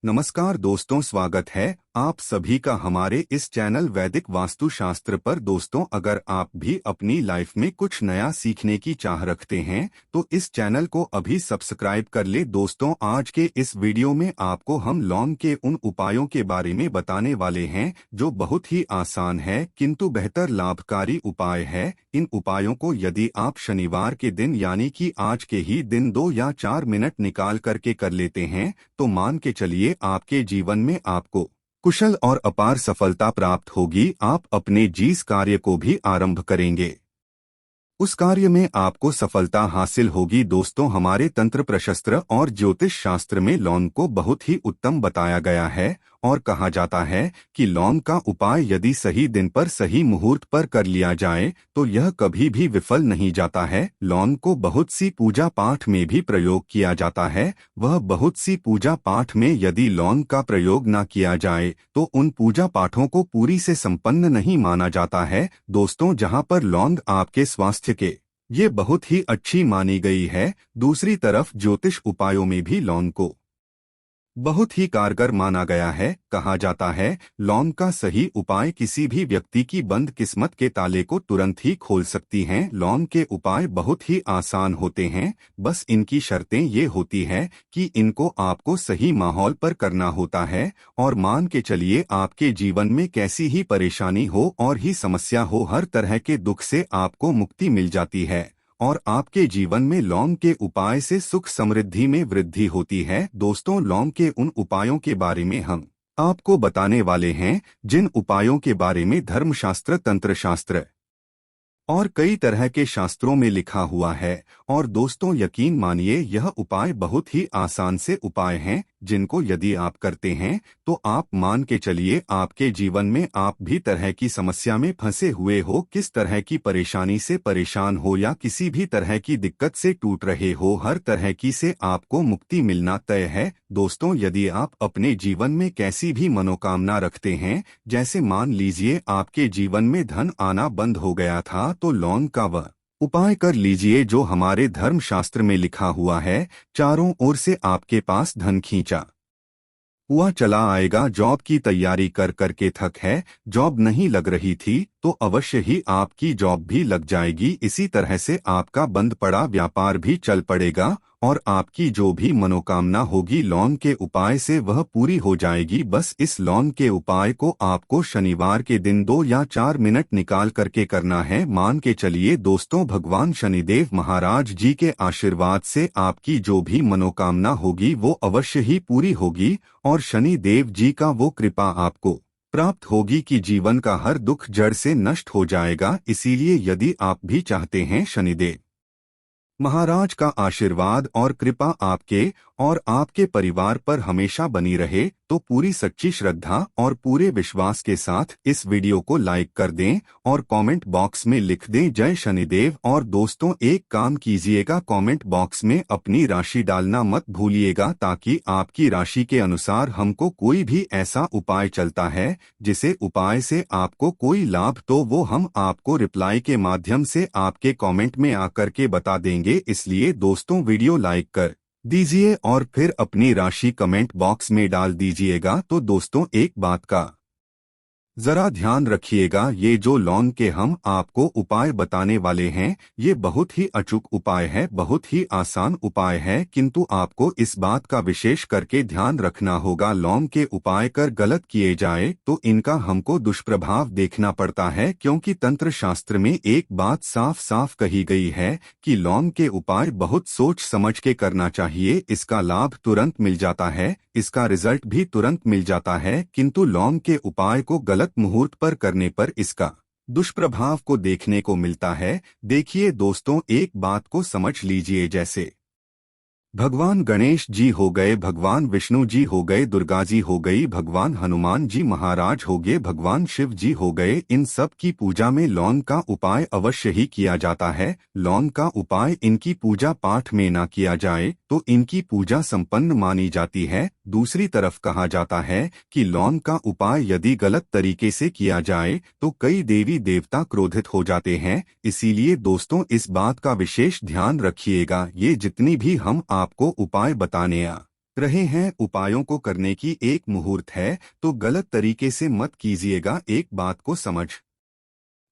नमस्कार दोस्तों, स्वागत है आप सभी का हमारे इस चैनल वैदिक वास्तुशास्त्र पर। दोस्तों, अगर आप भी अपनी लाइफ में कुछ नया सीखने की चाह रखते हैं तो इस चैनल को अभी सब्सक्राइब कर ले। दोस्तों, आज के इस वीडियो में आपको हम लॉन के उन उपायों के बारे में बताने वाले हैं जो बहुत ही आसान है किंतु बेहतर लाभकारी उपाय है। इन उपायों को यदि आप शनिवार के दिन यानी कि आज के ही दिन 2 या 4 मिनट निकाल करके कर लेते हैं तो मान के चलिए आपके जीवन में आपको कुशल और अपार सफलता प्राप्त होगी। आप अपने जिस कार्य को भी आरंभ करेंगे उस कार्य में आपको सफलता हासिल होगी। दोस्तों, हमारे तंत्र प्रशस्त्र और ज्योतिष शास्त्र में लौन को बहुत ही उत्तम बताया गया है और कहा जाता है कि लौन का उपाय यदि सही दिन पर सही मुहूर्त पर कर लिया जाए तो यह कभी भी विफल नहीं जाता है। लौन को बहुत सी पूजा पाठ में भी प्रयोग किया जाता है। वह बहुत सी पूजा पाठ में यदि लौन का प्रयोग न किया जाए तो उन पूजा पाठों को पूरी से संपन्न नहीं माना जाता है। दोस्तों, जहां पर लौंग आपके स्वास्थ्य के ये बहुत ही अच्छी मानी गई है, दूसरी तरफ ज्योतिष उपायों में भी लौंग को बहुत ही कारगर माना गया है। कहा जाता है लौंग का सही उपाय किसी भी व्यक्ति की बंद किस्मत के ताले को तुरंत ही खोल सकती हैं। लौंग के उपाय बहुत ही आसान होते हैं, बस इनकी शर्तें ये होती है कि इनको आपको सही माहौल पर करना होता है। और मान के चलिए आपके जीवन में कैसी ही परेशानी हो और ही समस्या हो, हर तरह के दुख से आपको मुक्ति मिल जाती है और आपके जीवन में लौंग के उपाय से सुख समृद्धि में वृद्धि होती है। दोस्तों, लौंग के उन उपायों के बारे में हम आपको बताने वाले हैं जिन उपायों के बारे में धर्मशास्त्र, तंत्र शास्त्र और कई तरह के शास्त्रों में लिखा हुआ है। और दोस्तों, यकीन मानिए यह उपाय बहुत ही आसान से उपाय हैं जिनको यदि आप करते हैं तो आप मान के चलिए आपके जीवन में आप भी तरह की समस्या में फंसे हुए हो, किस तरह की परेशानी से परेशान हो या किसी भी तरह की दिक्कत से टूट रहे हो, हर तरह की से आपको मुक्ति मिलना तय है। दोस्तों, यदि आप अपने जीवन में कैसी भी मनोकामना रखते हैं, जैसे मान लीजिए आपके जीवन में धन आना बंद हो गया था, तो लौंग का वह उपाय कर लीजिए जो हमारे धर्मशास्त्र में लिखा हुआ है। चारों ओर से आपके पास धन खींचा हुआ चला आएगा। जॉब की तैयारी कर करके थक है, जॉब नहीं लग रही थी तो अवश्य ही आपकी जॉब भी लग जाएगी। इसी तरह से आपका बंद पड़ा व्यापार भी चल पड़ेगा और आपकी जो भी मनोकामना होगी लौंग के उपाय से वह पूरी हो जाएगी। बस इस लौंग के उपाय को आपको शनिवार के दिन 2 या 4 मिनट निकाल करके करना है। मान के चलिए दोस्तों, भगवान शनिदेव महाराज जी के आशीर्वाद से आपकी जो भी मनोकामना होगी वो अवश्य ही पूरी होगी और शनि देव जी का वो कृपा आपको प्राप्त होगी कि जीवन का हर दुख जड़ से नष्ट हो जाएगा। इसीलिए यदि आप भी चाहते हैं शनिदेव महाराज का आशीर्वाद और कृपा आपके और आपके परिवार पर हमेशा बनी रहे तो पूरी सच्ची श्रद्धा और पूरे विश्वास के साथ इस वीडियो को लाइक कर दें और कमेंट बॉक्स में लिख दें जय शनिदेव। और दोस्तों, एक काम कीजिएगा, कमेंट बॉक्स में अपनी राशि डालना मत भूलिएगा ताकि आपकी राशि के अनुसार हमको कोई भी ऐसा उपाय चलता है जिसे उपाय से आपको कोई लाभ तो वो हम आपको रिप्लाई के माध्यम से आपके कमेंट में आकर के बता देंगे। इसलिए दोस्तों, वीडियो लाइक कर दीजिए और फिर अपनी राशि कमेंट बॉक्स में डाल दीजिएगा। तो दोस्तों, एक बात का जरा ध्यान रखिएगा, ये जो लौंग के हम आपको उपाय बताने वाले हैं ये बहुत ही अचूक उपाय है, बहुत ही आसान उपाय है, किंतु आपको इस बात का विशेष करके ध्यान रखना होगा। लौंग के उपाय कर गलत किए जाए तो इनका हमको दुष्प्रभाव देखना पड़ता है, क्योंकि तंत्र शास्त्र में एक बात साफ साफ कही गई है कि लौंग के उपाय बहुत सोच समझ के करना चाहिए। इसका लाभ तुरंत मिल जाता है, इसका रिजल्ट भी तुरंत मिल जाता है, किंतु लौंग के उपाय को गलत मुहूर्त पर करने पर इसका दुष्प्रभाव को देखने को मिलता है। देखिए दोस्तों, एक बात को समझ लीजिए, जैसे भगवान गणेश जी हो गए, भगवान विष्णु जी हो गए, दुर्गा जी हो गई, भगवान हनुमान जी महाराज हो गए, भगवान शिव जी हो गए, इन सब की पूजा में लौंग का उपाय अवश्य ही किया जाता है। लौंग का उपाय इनकी पूजा पाठ में ना किया जाए तो इनकी पूजा संपन्न मानी जाती है। दूसरी तरफ कहा जाता है कि लौंग का उपाय यदि गलत तरीके से किया जाए तो कई देवी देवता क्रोधित हो जाते हैं। इसीलिए दोस्तों, इस बात का विशेष ध्यान रखिएगा। ये जितनी भी हम आपको उपाय बताने रहे हैं उपायों को करने की एक मुहूर्त है, तो गलत तरीके से मत कीजिएगा। एक बात को समझ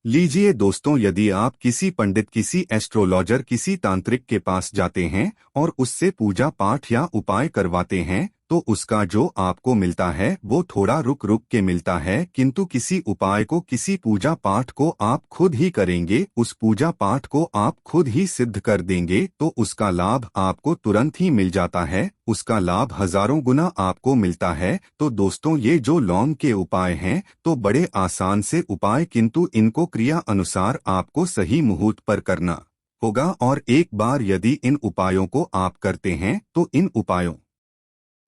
लीजिए दोस्तों, यदि आप किसी पंडित, किसी एस्ट्रोलॉजर, किसी तांत्रिक के पास जाते हैं और उससे पूजा पाठ या उपाय करवाते हैं, तो उसका जो आपको मिलता है वो थोड़ा रुक रुक के मिलता है। किंतु किसी उपाय को, किसी पूजा पाठ को आप खुद ही करेंगे, उस पूजा पाठ को आप खुद ही सिद्ध कर देंगे, तो उसका लाभ आपको तुरंत ही मिल जाता है, उसका लाभ हजारों गुना आपको मिलता है। तो दोस्तों, ये जो लौंग के उपाय हैं तो बड़े आसान से उपाय, किंतु इनको क्रिया अनुसार आपको सही मुहूर्त पर करना होगा। और एक बार यदि इन उपायों को आप करते हैं तो इन उपायों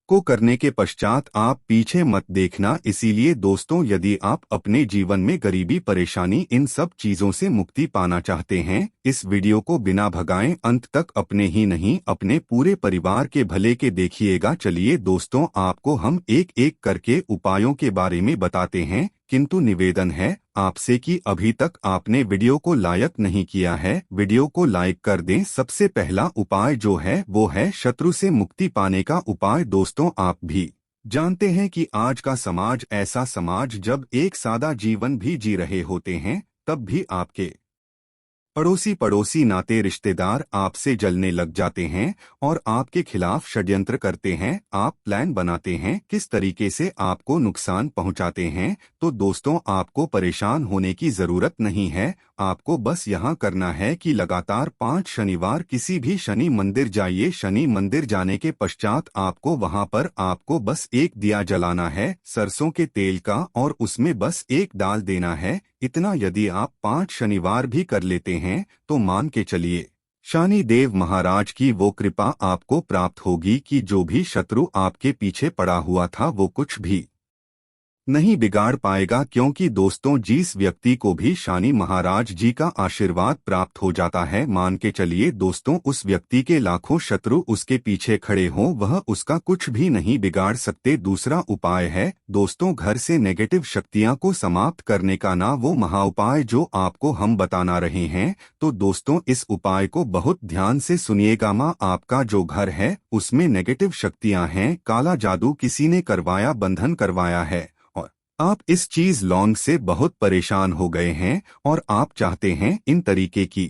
को करने के पश्चात आप पीछे मत देखना। इसीलिए दोस्तों, यदि आप अपने जीवन में गरीबी, परेशानी, इन सब चीजों से मुक्ति पाना चाहते हैं, इस वीडियो को बिना भगाएं अंत तक अपने ही नहीं अपने पूरे परिवार के भले के देखिएगा। चलिए दोस्तों, आपको हम एक एक करके उपायों के बारे में बताते हैं, किंतु निवेदन है आपसे कि अभी तक आपने वीडियो को लाइक नहीं किया है, वीडियो को लाइक कर दें। सबसे पहला उपाय जो है वो है शत्रु से मुक्ति पाने का उपाय। दोस्तों, आप भी जानते हैं कि आज का समाज ऐसा समाज, जब एक सादा जीवन भी जी रहे होते हैं, तब भी आपके पड़ोसी नाते रिश्तेदार आपसे जलने लग जाते हैं और आपके खिलाफ षड्यंत्र करते हैं। आप प्लान बनाते हैं किस तरीके से आपको नुकसान पहुंचाते हैं। तो दोस्तों, आपको परेशान होने की जरूरत नहीं है। आपको बस यहाँ करना है कि लगातार 5 शनिवार किसी भी शनि मंदिर जाइए। शनि मंदिर जाने के पश्चात आपको वहाँ पर आपको बस एक दिया जलाना है सरसों के तेल का, और उसमें बस एक डाल देना है। इतना यदि आप 5 शनिवार भी कर लेते हैं तो मान के चलिए शनि देव महाराज की वो कृपा आपको प्राप्त होगी कि जो भी शत्रु आपके पीछे पड़ा हुआ था वो कुछ भी नहीं बिगाड़ पाएगा। क्योंकि दोस्तों, जिस व्यक्ति को भी शनि महाराज जी का आशीर्वाद प्राप्त हो जाता है, मान के चलिए दोस्तों, उस व्यक्ति के लाखों शत्रु उसके पीछे खड़े हों, वह उसका कुछ भी नहीं बिगाड़ सकते। दूसरा उपाय है दोस्तों, घर से नेगेटिव शक्तियां को समाप्त करने का ना वो महाउपाय जो आपको हम बताना रहे हैं। तो दोस्तों, इस उपाय को बहुत ध्यान से सुनिएगा। माँ, आपका जो घर है उसमें नेगेटिव शक्तियां हैं, काला जादू किसी ने करवाया, बंधन करवाया है, आप इस चीज लौंग से बहुत परेशान हो गए हैं और आप चाहते हैं इन तरीके की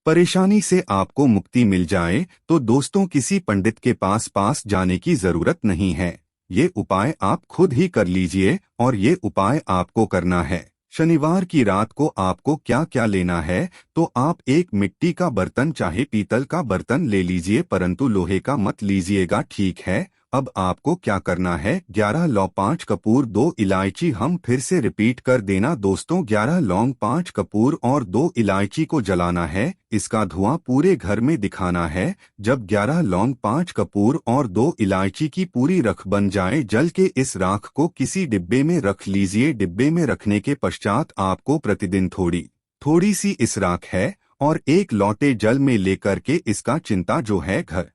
परेशानी से आपको मुक्ति मिल जाए, तो दोस्तों, किसी पंडित के पास जाने की जरूरत नहीं है। ये उपाय आप खुद ही कर लीजिए। और ये उपाय आपको करना है शनिवार की रात को। आपको क्या क्या लेना है, तो आप एक मिट्टी का बर्तन, चाहे पीतल का बर्तन ले लीजिए, परंतु लोहे का मत लीजिएगा, ठीक है। अब आपको क्या करना है, 11 लौंग, 5 कपूर, 2 इलायची। हम फिर से रिपीट कर देना दोस्तों, 11 लौंग, 5 कपूर और 2 इलायची को जलाना है। इसका धुआं पूरे घर में दिखाना है। जब 11 लौंग, 5 कपूर और 2 इलायची की पूरी रख बन जाए, जल के इस राख को किसी डिब्बे में रख लीजिए। डिब्बे में रखने के पश्चात आपको प्रतिदिन थोड़ी थोड़ी सी इस राख है और एक लोटे जल में लेकर के इसका चिंता जो है घर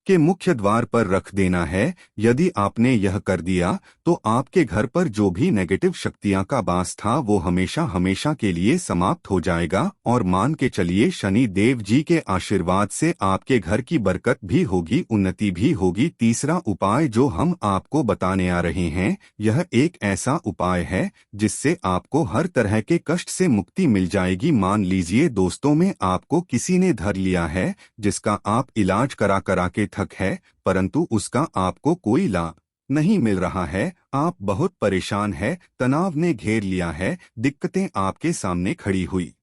के मुख्य द्वार पर रख देना है। यदि आपने यह कर दिया तो आपके घर पर जो भी नेगेटिव शक्तियां का वास था वो हमेशा हमेशा के लिए समाप्त हो जाएगा। और मान के चलिए शनि देव जी के आशीर्वाद से आपके घर की बरकत भी होगी, उन्नति भी होगी। तीसरा उपाय जो हम आपको बताने आ रहे हैं, यह एक ऐसा उपाय है जिससे आपको हर तरह के कष्ट से मुक्ति मिल जाएगी। मान लीजिए दोस्तों, में आपको किसी ने धर लिया है, जिसका आप इलाज करा करा के थक है, परंतु उसका आपको कोई लाभ नहीं मिल रहा है। आप बहुत परेशान है, तनाव ने घेर लिया है, दिक्कतें आपके सामने खड़ी हुई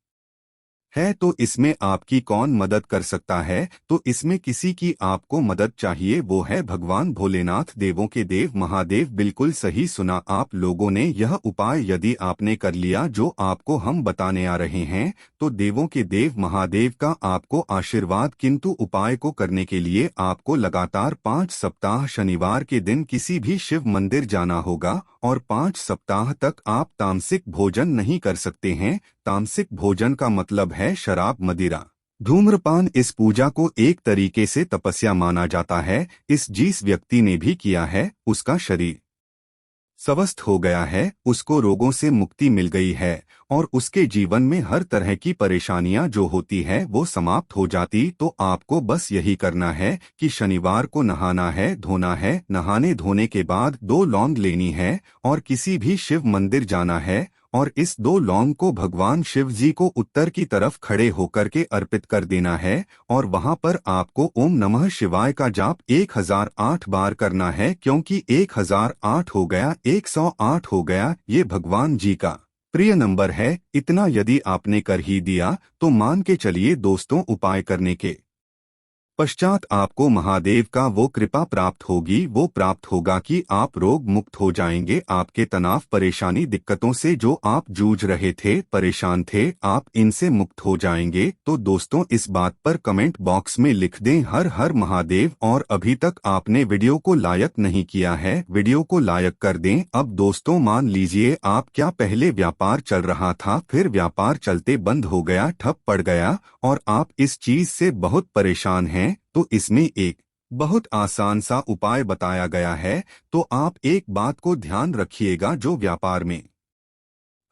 है। तो इसमें आपकी कौन मदद कर सकता है, तो इसमें किसी की आपको मदद चाहिए, वो है भगवान भोलेनाथ, देवों के देव महादेव। बिल्कुल सही सुना आप लोगों ने। यह उपाय यदि आपने कर लिया जो आपको हम बताने आ रहे हैं, तो देवों के देव महादेव का आपको आशीर्वाद। किंतु उपाय को करने के लिए आपको लगातार 5 सप्ताह शनिवार के दिन किसी भी शिव मंदिर जाना होगा और 5 सप्ताह तक आप तामसिक भोजन नहीं कर सकते हैं। तामसिक भोजन का मतलब है शराब, मदिरा, धूम्रपान। इस पूजा को एक तरीके से तपस्या माना जाता है। इस जिस व्यक्ति ने भी किया है उसका शरीर स्वस्थ हो गया है, उसको रोगों से मुक्ति मिल गई है और उसके जीवन में हर तरह की परेशानियां जो होती है वो समाप्त हो जाती। तो आपको बस यही करना है कि शनिवार को नहाना है, धोना है। नहाने धोने के बाद 2 लौंग लेनी है और किसी भी शिव मंदिर जाना है और इस 2 लौंग को भगवान शिव जी को उत्तर की तरफ खड़े होकर के अर्पित कर देना है और वहां पर आपको ओम नमः शिवाय का जाप 1008 बार करना है, क्योंकि 1008 हो गया, 108 हो गया, ये भगवान जी का प्रिय नंबर है। इतना यदि आपने कर ही दिया तो मान के चलिए दोस्तों, उपाय करने के पश्चात आपको महादेव का वो कृपा प्राप्त होगी, वो प्राप्त होगा कि आप रोग मुक्त हो जाएंगे। आपके तनाव, परेशानी, दिक्कतों से जो आप जूझ रहे थे, परेशान थे, आप इनसे मुक्त हो जाएंगे। तो दोस्तों, इस बात पर कमेंट बॉक्स में लिख दें हर हर महादेव। और अभी तक आपने वीडियो को लाइक नहीं किया है, वीडियो को लाइक कर दें। अब दोस्तों, मान लीजिए आप क्या पहले व्यापार चल रहा था, फिर व्यापार चलते बंद हो गया, ठप पड़ गया और आप इस चीज से बहुत परेशान हैं, तो इसमें एक बहुत आसान सा उपाय बताया गया है। तो आप एक बात को ध्यान रखिएगा, जो व्यापार में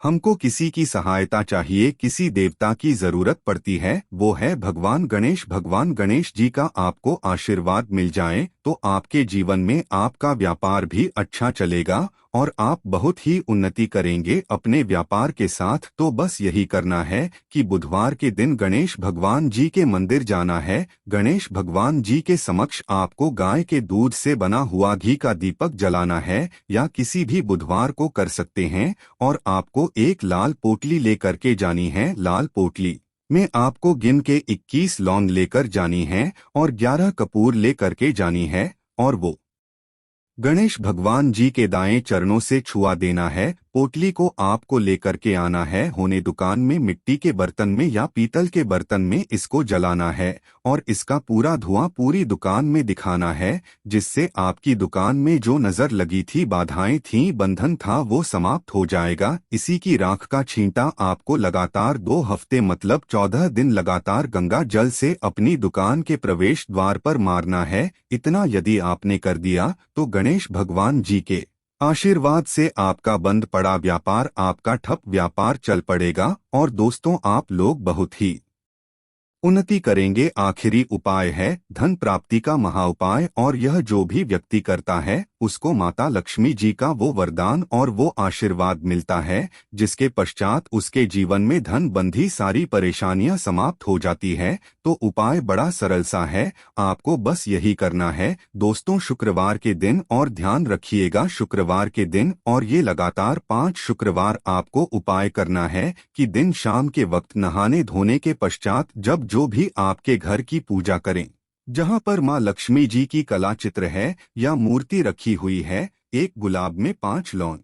हमको किसी की सहायता चाहिए, किसी देवता की जरूरत पड़ती है, वो है भगवान गणेश। भगवान गणेश जी का आपको आशीर्वाद मिल जाए तो आपके जीवन में आपका व्यापार भी अच्छा चलेगा और आप बहुत ही उन्नति करेंगे अपने व्यापार के साथ। तो बस यही करना है कि बुधवार के दिन गणेश भगवान जी के मंदिर जाना है। गणेश भगवान जी के समक्ष आपको गाय के दूध से बना हुआ घी का दीपक जलाना है, या किसी भी बुधवार को कर सकते हैं। और आपको एक लाल पोटली लेकर के जानी है। लाल पोटली में आपको गिन के 21 लौंग लेकर जानी है और 11 कपूर लेकर के जानी है और वो गणेश भगवान जी के दाएं चरणों से छुआ देना है। पोटली को आपको लेकर के आना है, होने दुकान में मिट्टी के बर्तन में या पीतल के बर्तन में इसको जलाना है और इसका पूरा धुआं पूरी दुकान में दिखाना है, जिससे आपकी दुकान में जो नजर लगी थी, बाधाएं थीं, बंधन था, वो समाप्त हो जाएगा। इसी की राख का छींटा आपको लगातार 2 हफ्ते मतलब 14 दिन लगातार गंगा जल से अपनी दुकान के प्रवेश द्वार पर मारना है। इतना यदि आपने कर दिया तो गणेश भगवान जी के आशीर्वाद से आपका बंद पड़ा व्यापार, आपका ठप व्यापार चल पड़ेगा और दोस्तों, आप लोग बहुत ही उन्नति करेंगे। आखिरी उपाय है धन प्राप्ति का महा उपाय, और यह जो भी व्यक्ति करता है उसको माता लक्ष्मी जी का वो वरदान और वो आशीर्वाद मिलता है, जिसके पश्चात उसके जीवन में धन बंधी सारी परेशानियां समाप्त हो जाती है। तो उपाय बड़ा सरल सा है, आपको बस यही करना है दोस्तों, शुक्रवार के दिन। और ध्यान रखिएगा, शुक्रवार के दिन और ये लगातार 5 शुक्रवार आपको उपाय करना है कि दिन शाम के वक्त नहाने धोने के पश्चात जब जो भी आपके घर की पूजा करें, जहां पर मां लक्ष्मी जी की कला चित्र है या मूर्ति रखी हुई है, एक गुलाब में 5 लौंग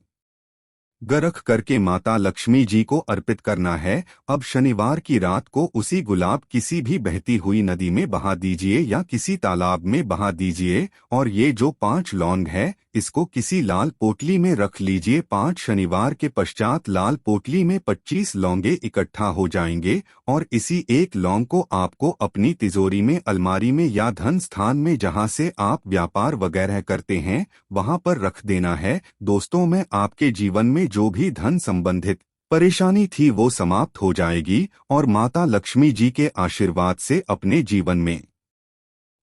गरख करके माता लक्ष्मी जी को अर्पित करना है। अब शनिवार की रात को उसी गुलाब किसी भी बहती हुई नदी में बहा दीजिए या किसी तालाब में बहा दीजिए और ये जो 5 लौंग है इसको किसी लाल पोटली में रख लीजिए। 5 शनिवार के पश्चात लाल पोटली में 25 लौंगे इकट्ठा हो जाएंगे और इसी एक लौंग को आपको अपनी तिजोरी में, अलमारी में या धन स्थान में जहां से आप व्यापार वगैरह करते हैं वहां पर रख देना है। दोस्तों, मैं आपके जीवन में जो भी धन संबंधित परेशानी थी वो समाप्त हो जाएगी और माता लक्ष्मी जी के आशीर्वाद से अपने जीवन में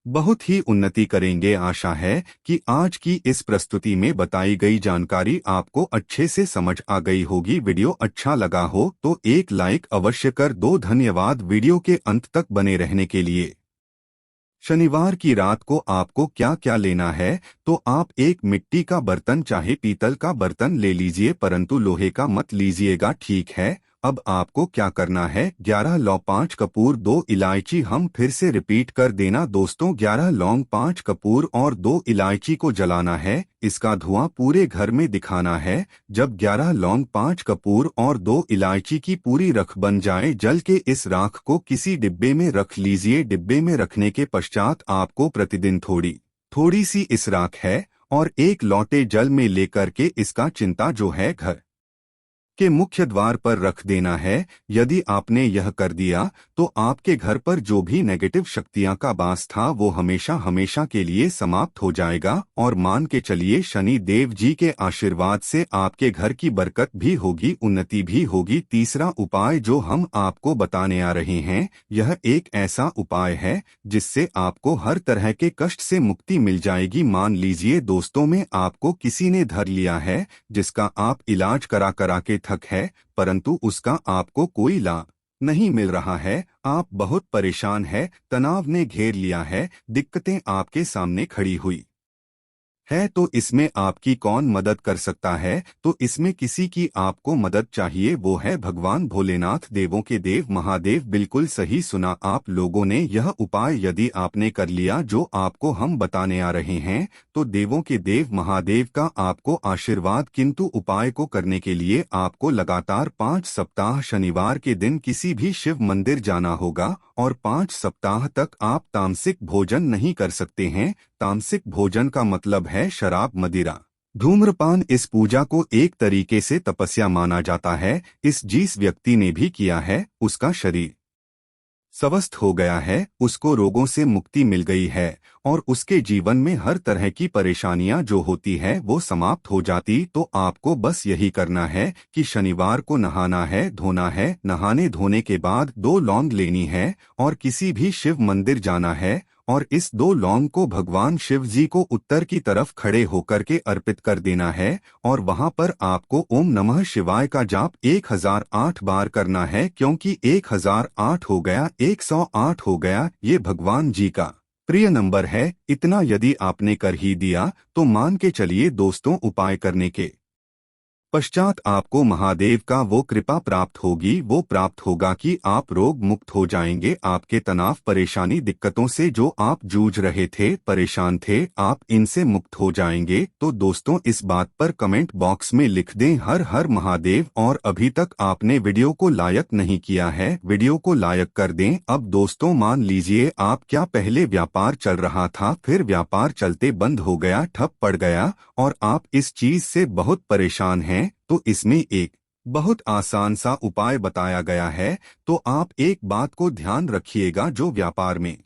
बहुत ही उन्नति करेंगे। आशा है कि आज की इस प्रस्तुति में बताई गई जानकारी आपको अच्छे से समझ आ गई होगी। वीडियो अच्छा लगा हो तो एक लाइक अवश्य कर दो। धन्यवाद वीडियो के अंत तक बने रहने के लिए। शनिवार की रात को आपको क्या क्या लेना है, तो आप एक मिट्टी का बर्तन चाहे पीतल का बर्तन ले लीजिए, परंतु लोहे का मत लीजिएगा, ठीक है। अब आपको क्या करना है, 11 लौंग 5 कपूर 2 इलायची, हम फिर से रिपीट कर देना दोस्तों, 11 लौंग 5 कपूर और 2 इलायची को जलाना है। इसका धुआं पूरे घर में दिखाना है। जब 11 लौंग 5 कपूर और 2 इलायची की पूरी रख बन जाए, जल के इस राख को किसी डिब्बे में रख लीजिए। डिब्बे में रखने के पश्चात आपको प्रतिदिन थोड़ी थोड़ी सी इस राख है और 1 लोटे जल में लेकर के इसका चिंता जो है घर के मुख्य द्वार पर रख देना है। यदि आपने यह कर दिया तो आपके घर पर जो भी नेगेटिव शक्तियां का वास था वो हमेशा हमेशा के लिए समाप्त हो जाएगा। और मान के चलिए शनि देव जी के आशीर्वाद से आपके घर की बरकत भी होगी, उन्नति भी होगी। तीसरा उपाय जो हम आपको बताने आ रहे हैं, यह एक ऐसा उपाय है जिससे आपको हर तरह के कष्ट से मुक्ति मिल जाएगी। मान लीजिए दोस्तों में आपको किसी ने धर लिया है जिसका आप इलाज करा करा के थक है, परंतु उसका आपको कोई लाभ नहीं मिल रहा है। आप बहुत परेशान है, तनाव ने घेर लिया है, दिक्कतें आपके सामने खड़ी हुई है, तो इसमें आपकी कौन मदद कर सकता है? तो इसमें किसी की आपको मदद चाहिए, वो है भगवान भोलेनाथ, देवों के देव महादेव। बिल्कुल सही सुना आप लोगों ने। यह उपाय यदि आपने कर लिया जो आपको हम बताने आ रहे हैं, तो देवों के देव महादेव का आपको आशीर्वाद। किंतु उपाय को करने के लिए आपको लगातार 5 सप्ताह शनिवार के दिन किसी भी शिव मंदिर जाना होगा और 5 सप्ताह तक आप तामसिक भोजन नहीं कर सकते हैं। तामसिक भोजन का मतलब है शराब, मदिरा, धूम्रपान। इस पूजा को एक तरीके से तपस्या माना जाता है। इस जिस व्यक्ति ने भी किया है उसका शरीर स्वस्थ हो गया है, उसको रोगों से मुक्ति मिल गई है और उसके जीवन में हर तरह की परेशानियां जो होती है वो समाप्त हो जाती। तो आपको बस यही करना है कि शनिवार को नहाना है, धोना है। नहाने धोने के बाद 2 लौंग लेनी है और किसी भी शिव मंदिर जाना है और इस 2 लौंग को भगवान शिव जी को उत्तर की तरफ खड़े होकर के अर्पित कर देना है। और वहां पर आपको ओम नमः शिवाय का जाप 1008 बार करना है, क्योंकि 1008 हो गया, 108 हो गया, ये भगवान जी का प्रिय नंबर है। इतना यदि आपने कर ही दिया तो मान के चलिए दोस्तों, उपाय करने के पश्चात आपको महादेव का वो कृपा प्राप्त होगी, वो प्राप्त होगा कि आप रोग मुक्त हो जाएंगे। आपके तनाव, परेशानी, दिक्कतों से जो आप जूझ रहे थे, परेशान थे, आप इनसे मुक्त हो जाएंगे। तो दोस्तों इस बात पर कमेंट बॉक्स में लिख दें हर हर महादेव। और अभी तक आपने वीडियो को लाइक नहीं किया है, वीडियो को लाइक कर दें। अब दोस्तों मान लीजिए आप क्या पहले व्यापार चल रहा था, फिर व्यापार चलते बंद हो गया, ठप पड़ गया और आप इस चीज से बहुत परेशान हैं, तो इसमें एक बहुत आसान सा उपाय बताया गया है। तो आप एक बात को ध्यान रखिएगा, जो व्यापार में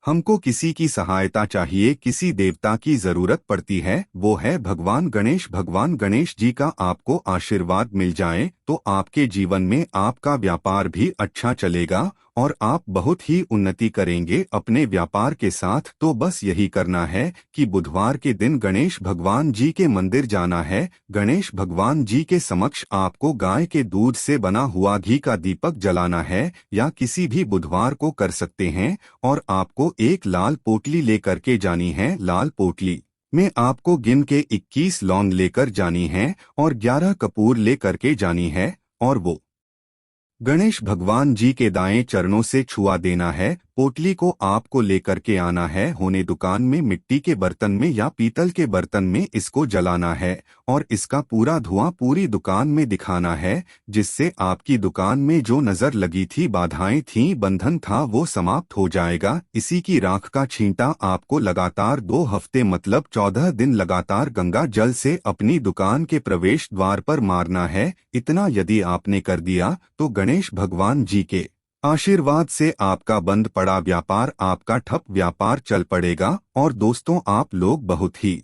हमको किसी की सहायता चाहिए, किसी देवता की जरूरत पड़ती है, वो है भगवान गणेश। भगवान गणेश जी का आपको आशीर्वाद मिल जाए तो आपके जीवन में आपका व्यापार भी अच्छा चलेगा और आप बहुत ही उन्नति करेंगे अपने व्यापार के साथ। तो बस यही करना है कि बुधवार के दिन गणेश भगवान जी के मंदिर जाना है। गणेश भगवान जी के समक्ष आपको गाय के दूध से बना हुआ घी का दीपक जलाना है, या किसी भी बुधवार को कर सकते हैं। और आपको एक लाल पोटली लेकर के जानी है। लाल पोटली में आपको गिन के 21 लौंग लेकर जानी है और 11 कपूर लेकर के जानी है और वो गणेश भगवान जी के दाएं चरणों से छुआ देना है। पोटली को आपको लेकर के आना है, होने दुकान में मिट्टी के बर्तन में या पीतल के बर्तन में इसको जलाना है और इसका पूरा धुआं पूरी दुकान में दिखाना है, जिससे आपकी दुकान में जो नजर लगी थी, बाधाएं थीं, बंधन था, वो समाप्त हो जाएगा। इसी की राख का छींटा आपको लगातार 2 हफ्ते मतलब 14 दिन लगातार गंगा जल से अपनी दुकान के प्रवेश द्वार पर मारना है। इतना यदि आपने कर दिया तो गणेश भगवान जी के आशीर्वाद से आपका बंद पड़ा व्यापार, आपका ठप व्यापार चल पड़ेगा और दोस्तों आप लोग बहुत ही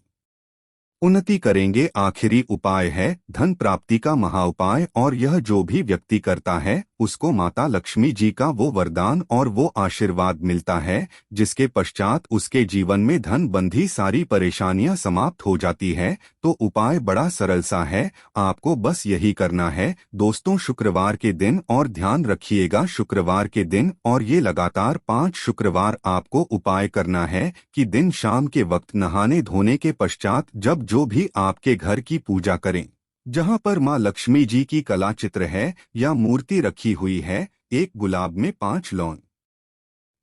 उन्नति करेंगे। आखिरी उपाय है धन प्राप्ति का महाउपाय, और यह जो भी व्यक्ति करता है उसको माता लक्ष्मी जी का वो वरदान और वो आशीर्वाद मिलता है, जिसके पश्चात उसके जीवन में धन बंधी सारी परेशानियां समाप्त हो जाती है। तो उपाय बड़ा सरल सा है, आपको बस यही करना है दोस्तों, शुक्रवार के दिन, और ध्यान रखिएगा शुक्रवार के दिन, और ये लगातार 5 शुक्रवार आपको उपाय करना है कि दिन शाम के वक्त नहाने धोने के पश्चात जब जो भी आपके घर की पूजा करें, जहां पर मां लक्ष्मी जी की कला चित्र है या मूर्ति रखी हुई है, एक गुलाब में 5 लौंग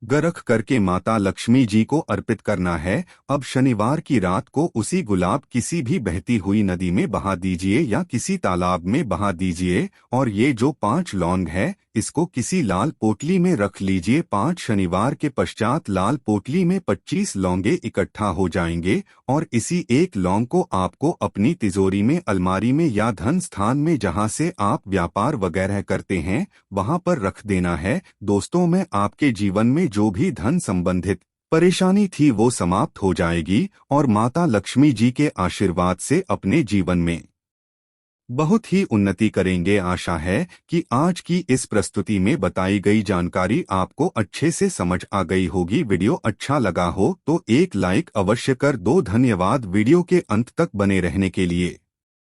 रख करके माता लक्ष्मी जी को अर्पित करना है। अब शनिवार की रात को उसी गुलाब किसी भी बहती हुई नदी में बहा दीजिए या किसी तालाब में बहा दीजिए और ये जो 5 लौंग है इसको किसी लाल पोटली में रख लीजिए। 5 शनिवार के पश्चात लाल पोटली में 25 लौंगे इकट्ठा हो जाएंगे और इसी एक लौंग को आपको अपनी तिजोरी में, अलमारी में या धन स्थान में जहां से आप व्यापार वगैरह करते हैं वहां पर रख देना है। दोस्तों, में आपके जीवन में जो भी धन संबंधित परेशानी थी वो समाप्त हो जाएगी और माता लक्ष्मी जी के आशीर्वाद से अपने जीवन में बहुत ही उन्नति करेंगे। आशा है कि आज की इस प्रस्तुति में बताई गई जानकारी आपको अच्छे से समझ आ गई होगी। वीडियो अच्छा लगा हो तो एक लाइक अवश्य कर दो। धन्यवाद वीडियो के अंत तक बने रहने के लिए।